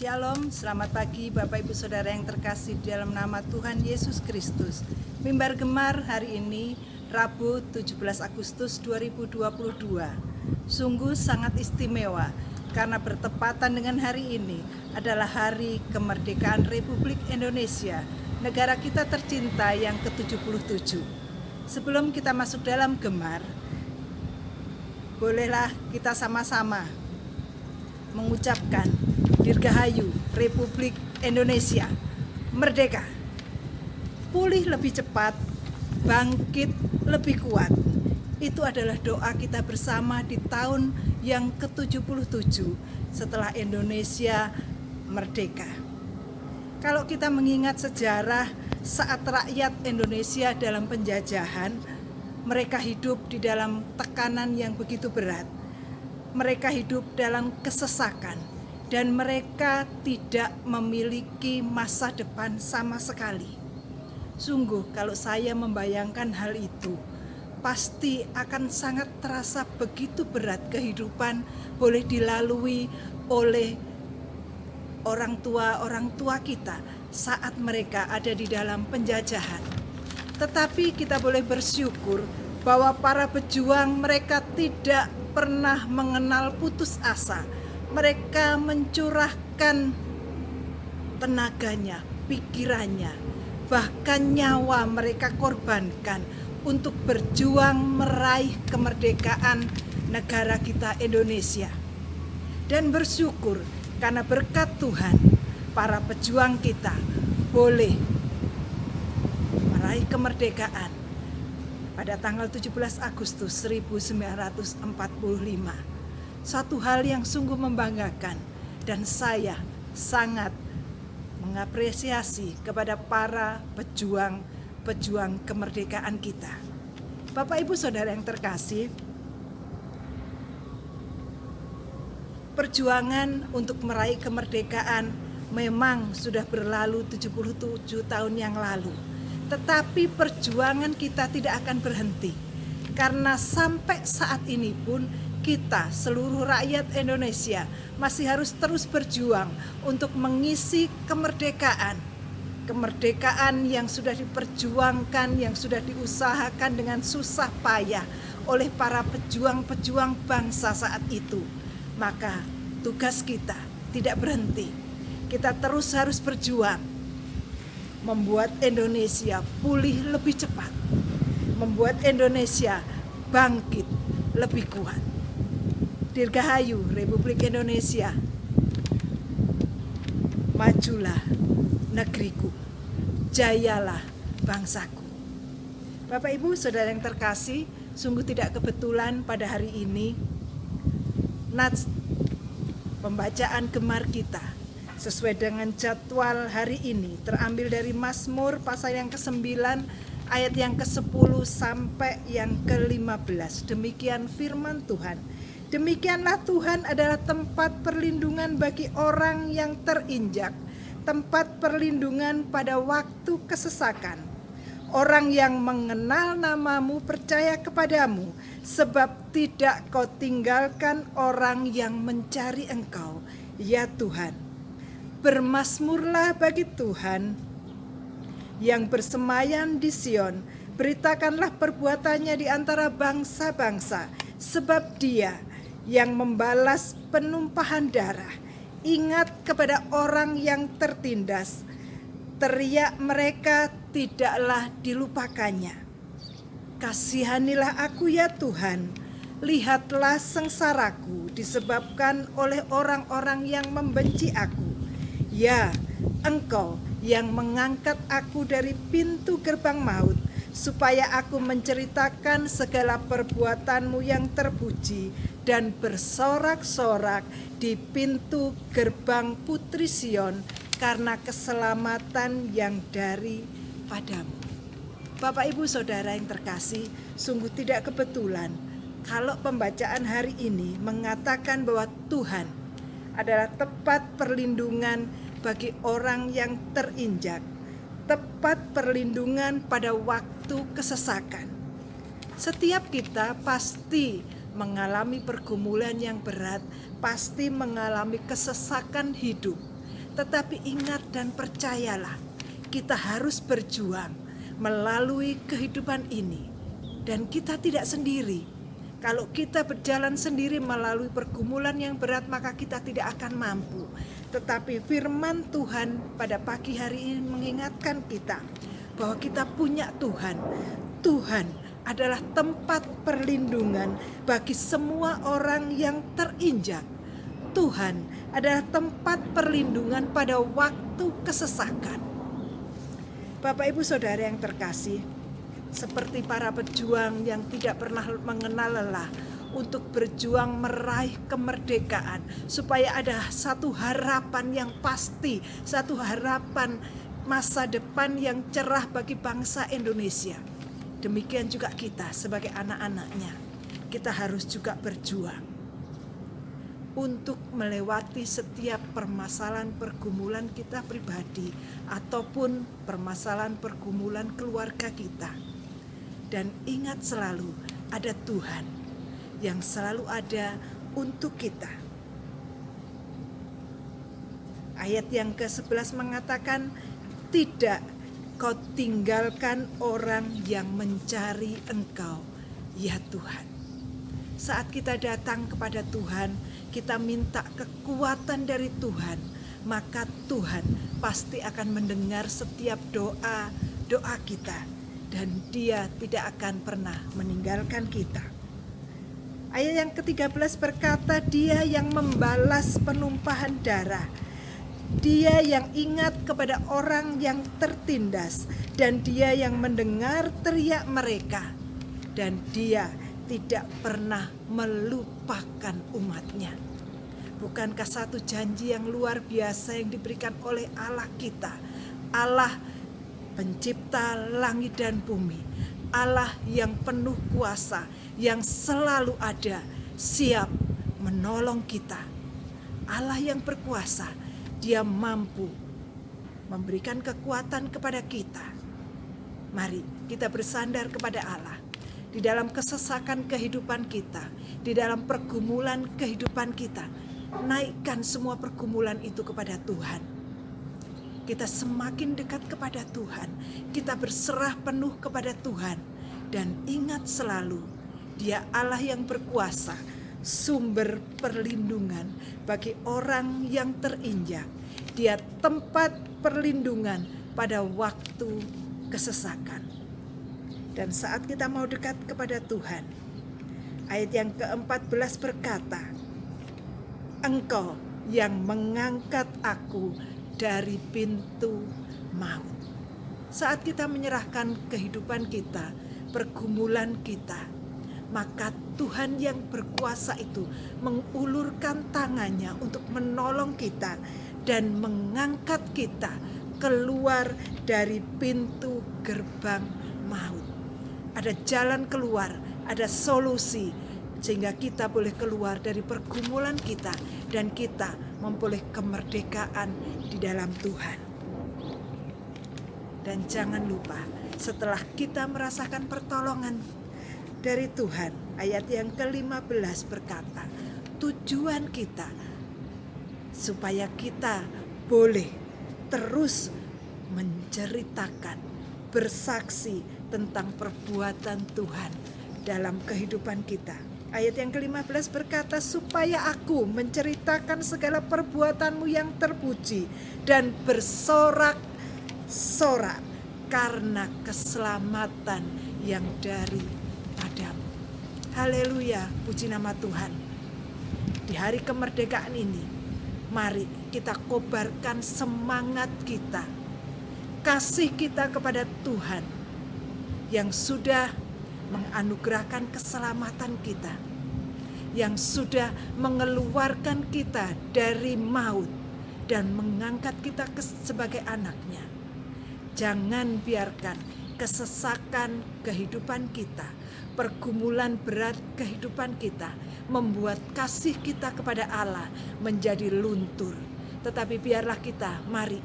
Shalom, selamat pagi Bapak Ibu Saudara yang terkasih di dalam nama Tuhan Yesus Kristus. Mimbar Gemar hari ini Rabu 17 Agustus 2022 sungguh sangat istimewa karena bertepatan dengan hari ini adalah hari kemerdekaan Republik Indonesia, negara kita tercinta yang ke-77. Sebelum kita masuk dalam Gemar, bolehlah kita sama-sama mengucapkan Dirgahayu Republik Indonesia Merdeka, pulih lebih cepat, bangkit lebih kuat. Itu adalah doa kita bersama di tahun yang ke-77 setelah Indonesia merdeka. Kalau kita mengingat sejarah saat rakyat Indonesia dalam penjajahan, mereka hidup di dalam tekanan yang begitu berat. Mereka hidup dalam kesesakan dan mereka tidak memiliki masa depan sama sekali. Sungguh kalau saya membayangkan hal itu, pasti akan sangat terasa begitu berat kehidupan boleh dilalui oleh orang tua kita saat mereka ada di dalam penjajahan. Tetapi kita boleh bersyukur bahwa para pejuang mereka tidak pernah mengenal putus asa. Mereka mencurahkan tenaganya, pikirannya, bahkan nyawa mereka korbankan untuk berjuang meraih kemerdekaan negara kita Indonesia. Dan bersyukur karena berkat Tuhan, para pejuang kita boleh meraih kemerdekaan pada tanggal 17 Agustus 1945. Suatu hal yang sungguh membanggakan dan saya sangat mengapresiasi kepada para pejuang kemerdekaan kita. Bapak Ibu Saudara yang terkasih, perjuangan untuk meraih kemerdekaan memang sudah berlalu 77 tahun yang lalu. Tetapi perjuangan kita tidak akan berhenti. Karena sampai saat ini pun kita, seluruh rakyat Indonesia, masih harus terus berjuang untuk mengisi kemerdekaan. Kemerdekaan yang sudah diperjuangkan, yang sudah diusahakan dengan susah payah oleh para pejuang-pejuang bangsa saat itu. Maka tugas kita tidak berhenti. Kita terus harus berjuang membuat Indonesia pulih lebih cepat, membuat Indonesia bangkit lebih kuat. Dirgahayu Republik Indonesia, majulah negeriku, jayalah bangsaku. Bapak Ibu Saudara yang terkasih, sungguh tidak kebetulan pada hari ini nats pembacaan Gemar kita sesuai dengan jadwal hari ini terambil dari Mazmur pasal yang ke-9 ayat yang ke-10 sampai yang ke-15. Demikian firman Tuhan. Demikianlah Tuhan adalah tempat perlindungan bagi orang yang terinjak, tempat perlindungan pada waktu kesesakan. Orang yang mengenal namamu percaya kepadamu, sebab tidak kau tinggalkan orang yang mencari engkau, ya Tuhan. Bermazmurlah bagi Tuhan yang bersemayam di Sion, beritakanlah perbuatannya di antara bangsa-bangsa, sebab Dia yang membalas penumpahan darah, ingat kepada orang yang tertindas, teriak mereka tidaklah dilupakannya. Kasihanilah aku ya Tuhan, lihatlah sengsaraku disebabkan oleh orang-orang yang membenci aku. Ya, Engkau yang mengangkat aku dari pintu gerbang maut, supaya aku menceritakan segala perbuatanmu yang terpuji dan bersorak-sorak di pintu gerbang Putri Sion karena keselamatan yang daripadamu. Bapak Ibu Saudara yang terkasih, sungguh tidak kebetulan kalau pembacaan hari ini mengatakan bahwa Tuhan adalah tempat perlindungan bagi orang yang terinjak, tempat perlindungan pada waktu kesesakan. Setiap kita pasti mengalami pergumulan yang berat, pasti mengalami kesesakan hidup. Tetapi ingat dan percayalah, kita harus berjuang melalui kehidupan ini. Dan kita tidak sendiri. Kalau kita berjalan sendiri melalui pergumulan yang berat, maka kita tidak akan mampu. Tetapi firman Tuhan pada pagi hari ini mengingatkan kita bahwa kita punya Tuhan. Tuhan adalah tempat perlindungan bagi semua orang yang terinjak. Tuhan adalah tempat perlindungan pada waktu kesesakan. Bapak Ibu Saudara yang terkasih, seperti para pejuang yang tidak pernah mengenal lelah untuk berjuang meraih kemerdekaan, supaya ada satu harapan yang pasti, satu harapan masa depan yang cerah bagi bangsa Indonesia. Demikian juga kita sebagai anak-anaknya, kita harus juga berjuang untuk melewati setiap permasalahan pergumulan kita pribadi ataupun permasalahan pergumulan keluarga kita. Dan ingat selalu ada Tuhan yang selalu ada untuk kita. Ayat yang ke-11 mengatakan, tidak kau tinggalkan orang yang mencari Engkau, ya Tuhan. Saat kita datang kepada Tuhan, kita minta kekuatan dari Tuhan, maka Tuhan pasti akan mendengar setiap doa kita. Dan Dia tidak akan pernah meninggalkan kita. Ayat yang ke-13 berkata, Dia yang membalas penumpahan darah, Dia yang ingat kepada orang yang tertindas, dan Dia yang mendengar teriak mereka, dan Dia tidak pernah melupakan umatnya. Bukankah satu janji yang luar biasa yang diberikan oleh Allah kita, Allah Pencipta langit dan bumi, Allah yang penuh kuasa, yang selalu ada, siap menolong kita. Allah yang berkuasa, Dia mampu memberikan kekuatan kepada kita. Mari kita bersandar kepada Allah. Di dalam kesesakan kehidupan kita, di dalam pergumulan kehidupan kita, naikkan semua pergumulan itu kepada Tuhan. Kita semakin dekat kepada Tuhan, kita berserah penuh kepada Tuhan, dan ingat selalu, Dia Allah yang berkuasa, sumber perlindungan bagi orang yang terinjak. Dia tempat perlindungan pada waktu kesesakan. Dan saat kita mau dekat kepada Tuhan, ayat yang ke-14 berkata, Engkau yang mengangkat aku dari pintu maut. Saat kita menyerahkan kehidupan kita, pergumulan kita, maka Tuhan yang berkuasa itu mengulurkan tangannya untuk menolong kita dan mengangkat kita keluar dari pintu gerbang maut. Ada jalan keluar, ada solusi, sehingga kita boleh keluar dari pergumulan kita dan kita memperoleh kemerdekaan di dalam Tuhan. Dan jangan lupa, setelah kita merasakan pertolongan dari Tuhan, ayat yang ke-15 berkata, tujuan kita supaya kita boleh terus menceritakan, bersaksi tentang perbuatan Tuhan dalam kehidupan kita. Ayat yang ke-15 berkata, supaya aku menceritakan segala perbuatanmu yang terpuji dan bersorak-sorak karena keselamatan yang daripadamu. Haleluya, puji nama Tuhan. Di hari kemerdekaan ini, mari kita kobarkan semangat kita, kasih kita kepada Tuhan yang sudah menganugerahkan keselamatan kita, yang sudah mengeluarkan kita dari maut dan mengangkat kita sebagai anaknya. Jangan biarkan kesesakan kehidupan kita, pergumulan berat kehidupan kita membuat kasih kita kepada Allah menjadi luntur. Tetapi biarlah mari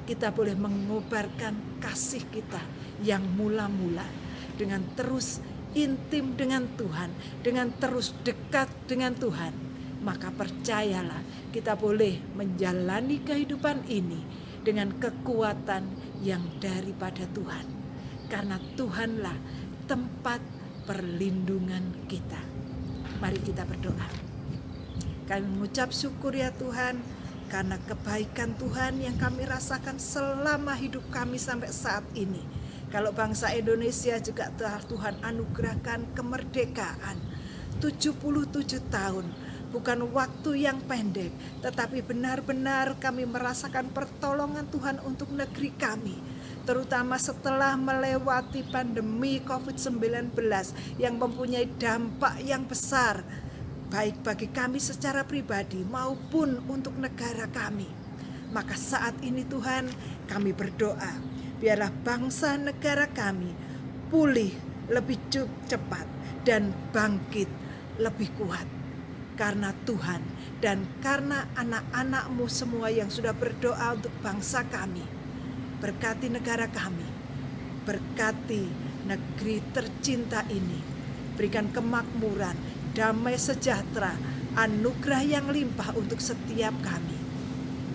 kita boleh mengobarkan kasih kita yang mula-mula dengan terus intim dengan Tuhan, dengan terus dekat dengan Tuhan, maka percayalah kita boleh menjalani kehidupan ini dengan kekuatan yang daripada Tuhan. Karena Tuhanlah tempat perlindungan kita. Mari kita berdoa. Kami mengucap syukur ya Tuhan, karena kebaikan Tuhan yang kami rasakan selama hidup kami sampai saat ini. Kalau bangsa Indonesia juga telah Tuhan anugerahkan kemerdekaan 77 tahun. Bukan waktu yang pendek, tetapi benar-benar kami merasakan pertolongan Tuhan untuk negeri kami. Terutama setelah melewati pandemi COVID-19 yang mempunyai dampak yang besar, baik bagi kami secara pribadi maupun untuk negara kami. Maka saat ini Tuhan, kami berdoa, biarlah bangsa negara kami pulih lebih cepat dan bangkit lebih kuat. Karena Tuhan dan karena anak-anak-Mu semua yang sudah berdoa untuk bangsa kami. Berkati negara kami, berkati negeri tercinta ini. Berikan kemakmuran, damai sejahtera, anugerah yang limpah untuk setiap kami.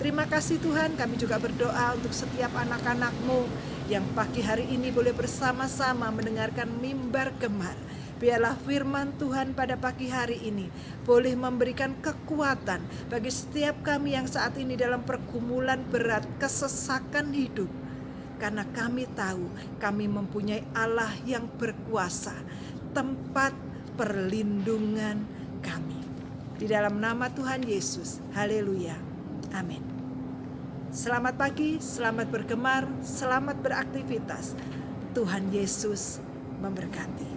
Terima kasih Tuhan, kami juga berdoa untuk setiap anak-anak-Mu yang pagi hari ini boleh bersama-sama mendengarkan mimbar gemar. Biarlah firman Tuhan pada pagi hari ini boleh memberikan kekuatan bagi setiap kami yang saat ini dalam pergumulan berat, kesesakan hidup. Karena kami tahu kami mempunyai Allah yang berkuasa, tempat perlindungan kami. Di dalam nama Tuhan Yesus, haleluya, amin. Selamat pagi, selamat bergemar, selamat beraktivitas. Tuhan Yesus memberkati.